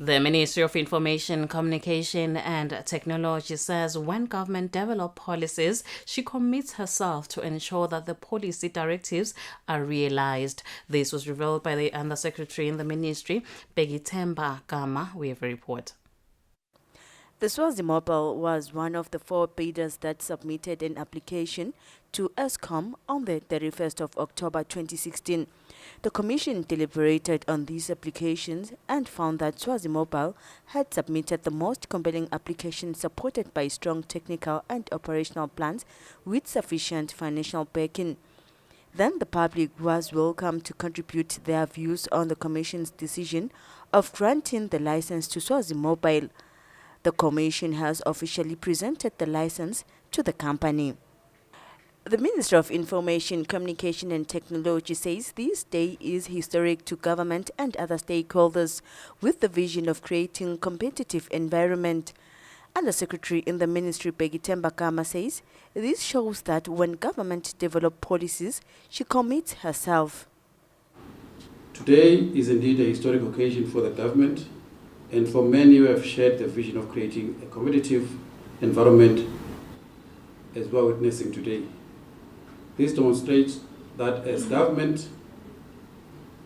The Ministry of Information, Communication and Technology says when government develop policies, she commits herself to ensure that the policy directives are realized. This was revealed by the Undersecretary in the Ministry, Begithemba Gama. We have a report. The Swazi Mobile was one of the 4 bidders that submitted an application to Eskom on the 31st of October 2016. The Commission deliberated on these applications and found that Swazi Mobile had submitted the most compelling application supported by strong technical and operational plans with sufficient financial backing. Then the public was welcome to contribute their views on the Commission's decision of granting the license to Swazi Mobile. The Commission has officially presented the license to the company. The Minister of Information, Communication and Technology says this day is historic to government and other stakeholders with the vision of creating competitive environment. Undersecretary in the Ministry, Begithemba Gama, says this shows that when government develop policies, she commits herself. Today is indeed a historic occasion for the government and for many who have shared the vision of creating a competitive environment as we are witnessing today. This demonstrates that as government,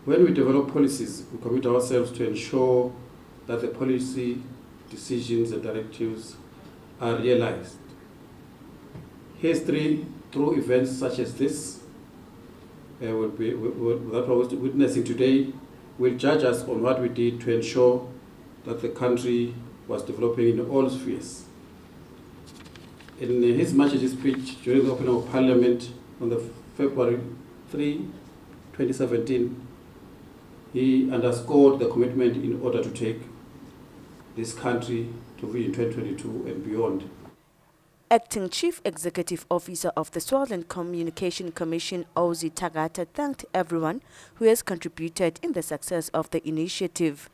when we develop policies, we commit ourselves to ensure that the policy decisions and directives are realized. History, through events such as this, that we're witnessing today, will judge us on what we did to ensure that the country was developing in all spheres. In his Majesty's speech during the opening of Parliament on the February 3, 2017, he underscored the commitment in order to take this country to Vision 2022 and beyond. Acting Chief Executive Officer of the Swaziland Communication Commission, Ozi Tagata, thanked everyone who has contributed in the success of the initiative.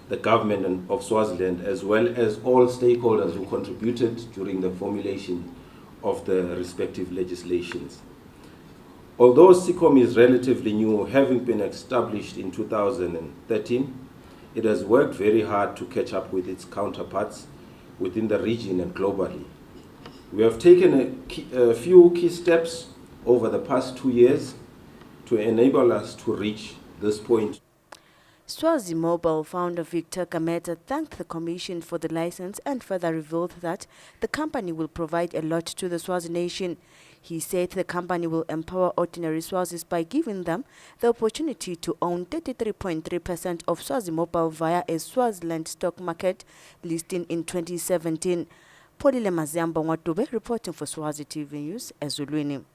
The government of Swaziland, as well as all stakeholders who contributed during the formulation of the respective legislations. Although SICOM is relatively new, having been established in 2013, it has worked very hard to catch up with its counterparts within the region and globally. We have taken a few key steps over the past 2 years to enable us to reach this point. Swazi Mobile founder Victor Gameta thanked the Commission for the license and further revealed that the company will provide a lot to the Swazi nation. He said the company will empower ordinary Swazis by giving them the opportunity to own 33.3% of Swazi Mobile via a Swaziland stock market listing in 2017. Polile Maziamba Nwatube reporting for Swazi TV News, Ezulwini.